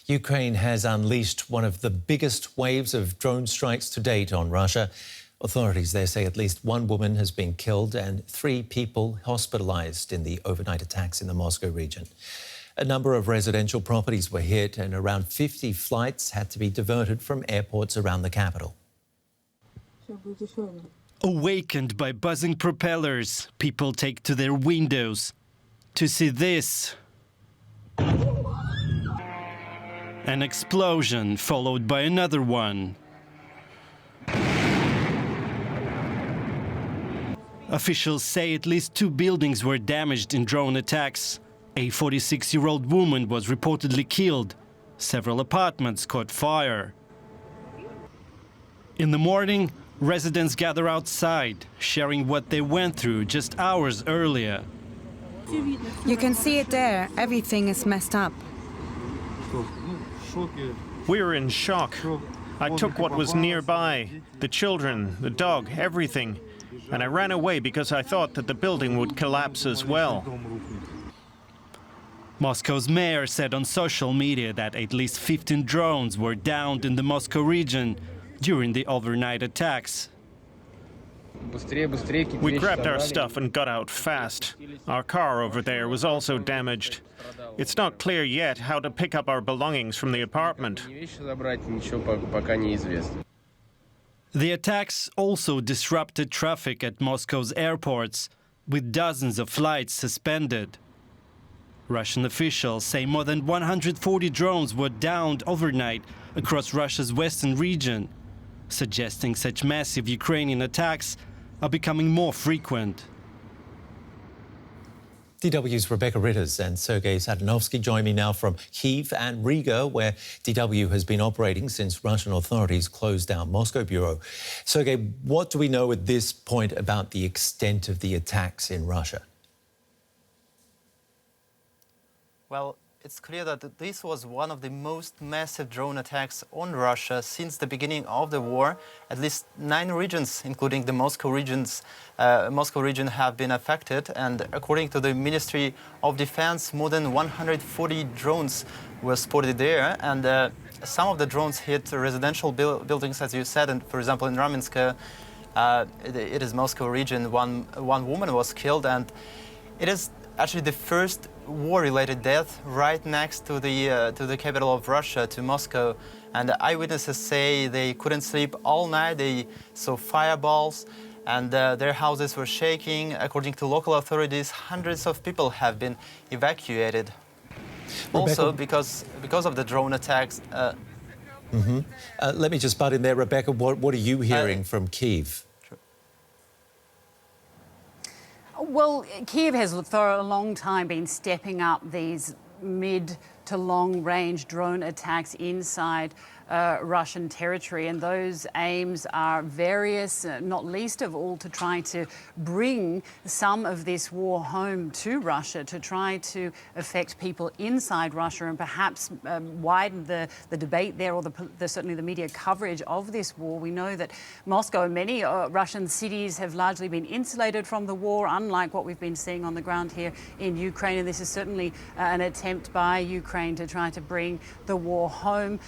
Ukraine has unleashed one of the biggest waves of drone strikes to date on Russia. Authorities there say at least one woman has been killed and 3 people hospitalized in the overnight attacks in the Moscow region. A number of residential properties were hit and around 50 flights had to be diverted from airports around the capital. Awakened by buzzing propellers, people take to their windows to see this. An explosion followed by another one. Officials say at least 2 buildings were damaged in drone attacks. A 46-year-old woman was reportedly killed. Several apartments caught fire. In the morning, residents gather outside, sharing what they went through just hours earlier. You can see it there. Everything is messed up. We were in shock. I took what was nearby, the children, the dog, everything, and I ran away because I thought that the building would collapse as well. Moscow's mayor said on social media that at least 15 drones were downed in the Moscow region during the overnight attacks. We grabbed our stuff and got out fast. Our car over there was also damaged. It's not clear yet how to pick up our belongings from the apartment. The attacks also disrupted traffic at Moscow's airports, with dozens of flights suspended. Russian officials say more than 140 drones were downed overnight across Russia's western region, suggesting such massive Ukrainian attacks are becoming more frequent. DW's Rebecca Ritters and Sergei Sadanovsky join me now from Kyiv and Riga, where DW has been operating since Russian authorities closed down Moscow bureau. Sergei, what do we know at this point about the extent of the attacks in Russia? Well, it's clear that this was one of the most massive drone attacks on Russia since the beginning of the war. At least 9 regions, including the Moscow region, have been affected. And according to the Ministry of Defense, more than 140 drones were spotted there. And some of the drones hit residential buildings, as you said. And for example, in Ramenskoye, it is Moscow region. One woman was killed, and it is actually the first war-related death right next to the capital of Russia, to Moscow. And eyewitnesses say they couldn't sleep all night. They saw fireballs, and their houses were shaking. According to local authorities, hundreds of people have been evacuated. Rebecca, also, because of the drone attacks. Let me just butt in there, Rebecca. What are you hearing from Kyiv? Well, Kyiv has for a long time been stepping up these mid to long-range drone attacks inside Russian territory, and those aims are various, not least of all to try to bring some of this war home to Russia, to try to affect people inside Russia and perhaps widen the debate there, or certainly the media coverage of this war. We know that Moscow and many Russian cities have largely been insulated from the war, unlike what we've been seeing on the ground here in Ukraine, and this is certainly an attempt by Ukraine to try to bring the war home.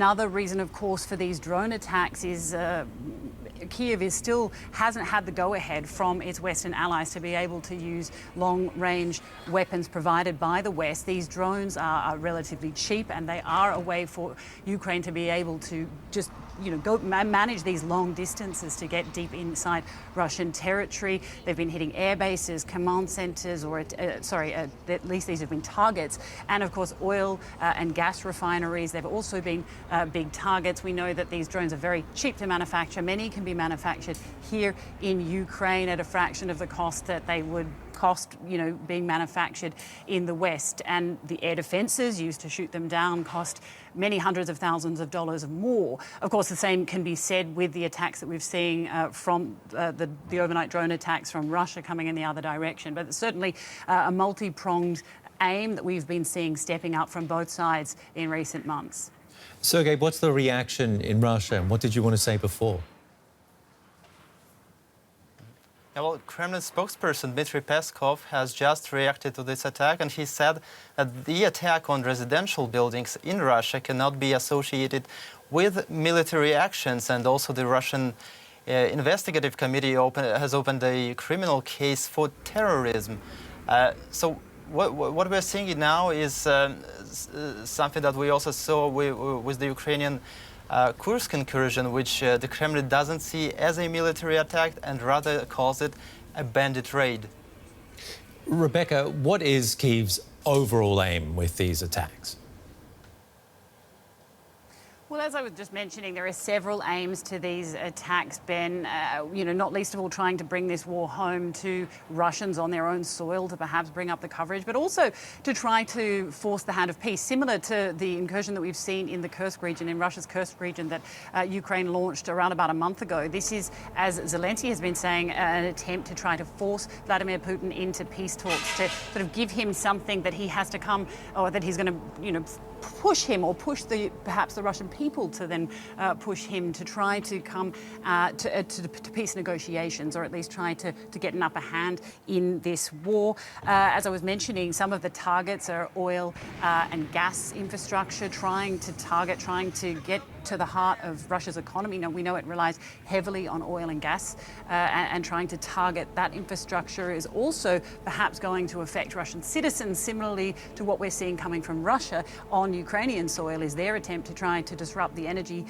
Another reason, of course, for these drone attacks is Kyiv hasn't had the go-ahead from its Western allies to be able to use long-range weapons provided by the West. These drones are relatively cheap, and they are a way for Ukraine to be able to just go manage these long distances to get deep inside Russian territory. They've been hitting air bases, command centers, or at least these have been targets. And of course, oil and gas refineries. They've also been big targets. We know that these drones are very cheap to manufacture. Many can be manufactured here in Ukraine at a fraction of the cost that they would cost, being manufactured in the West. And the air defenses used to shoot them down cost many hundreds of thousands of dollars more. Of course, the same can be said with the attacks that we've seen from the overnight drone attacks from Russia coming in the other direction. But it's certainly a multi-pronged aim that we've been seeing stepping up from both sides in recent months. Sergei, what's the reaction in Russia, and what did you want to say before? Yeah, well, Kremlin spokesperson Dmitry Peskov has just reacted to this attack, and he said that the attack on residential buildings in Russia cannot be associated with military actions, and also the Russian investigative committee has opened a criminal case for terrorism. So what we're seeing now is something that we also saw with the Ukrainian Kursk incursion, which the Kremlin doesn't see as a military attack and rather calls it a bandit raid. Rebecca, what is Kyiv's overall aim with these attacks? Well, as I was just mentioning, there are several aims to these attacks, Ben, not least of all trying to bring this war home to Russians on their own soil to perhaps bring up the coverage, but also to try to force the hand of peace, similar to the incursion that we've seen in the Kursk region, in Russia's Kursk region that Ukraine launched around about a month ago. This is, as Zelensky has been saying, an attempt to try to force Vladimir Putin into peace talks, to sort of give him something that he has to come, or that he's going to, push him, or push perhaps the Russian people to then push him to try to come to peace negotiations, or at least try to get an upper hand in this war. As I was mentioning, some of the targets are oil and gas infrastructure, trying to get to the heart of Russia's economy. Now, we know it relies heavily on oil and gas, and trying to target that infrastructure is also perhaps going to affect Russian citizens, similarly to what we're seeing coming from Russia on Ukrainian soil is their attempt to try to disrupt the energy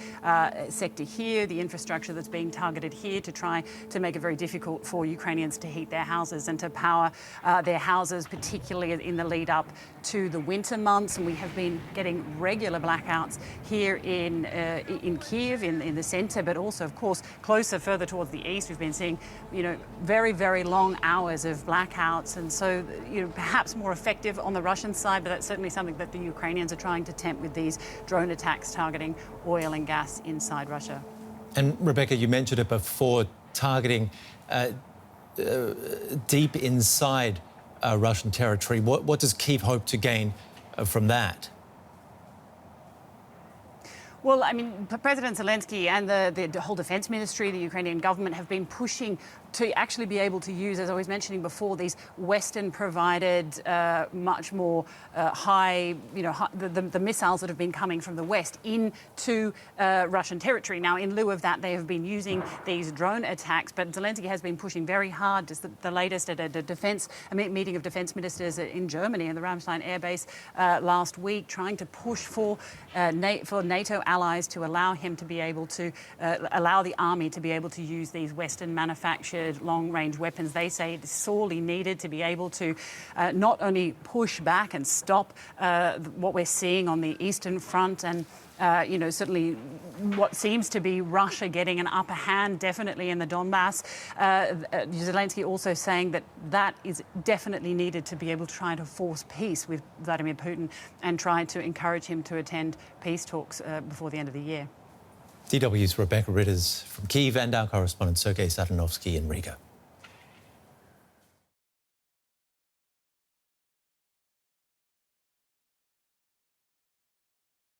sector here, the infrastructure that's being targeted here, to try to make it very difficult for Ukrainians to heat their houses and to power their houses, particularly in the lead up to the winter months. And we have been getting regular blackouts here in Kyiv, in the centre, but also, of course, closer, further towards the east. We've been seeing, very, very long hours of blackouts, and so, perhaps more effective on the Russian side, but that's certainly something that the Ukrainians are trying to tempt with these drone attacks targeting oil and gas inside Russia. And Rebecca, you mentioned it before, targeting deep inside Russian territory. What does Kyiv hope to gain from that? Well, I mean, President Zelensky and the whole defence ministry, the Ukrainian government, have been pushing to actually be able to use, as I was mentioning before, these Western-provided, much more high, the missiles that have been coming from the West into Russian territory. Now, in lieu of that, they have been using these drone attacks, but Zelensky has been pushing very hard. Just the latest at a meeting of defence ministers in Germany, in the Ramstein air base last week, trying to push for NATO allies to allow him to be able to, allow the army to be able to use these Western-manufactured long-range weapons. They say it's sorely needed to be able to not only push back and stop what we're seeing on the Eastern Front and certainly what seems to be Russia getting an upper hand, definitely in the Donbass. Zelensky also saying that is definitely needed to be able to try to force peace with Vladimir Putin and try to encourage him to attend peace talks before the end of the year. DW's Rebecca Ritters from Kyiv and our correspondent Sergei Satanovsky in Riga.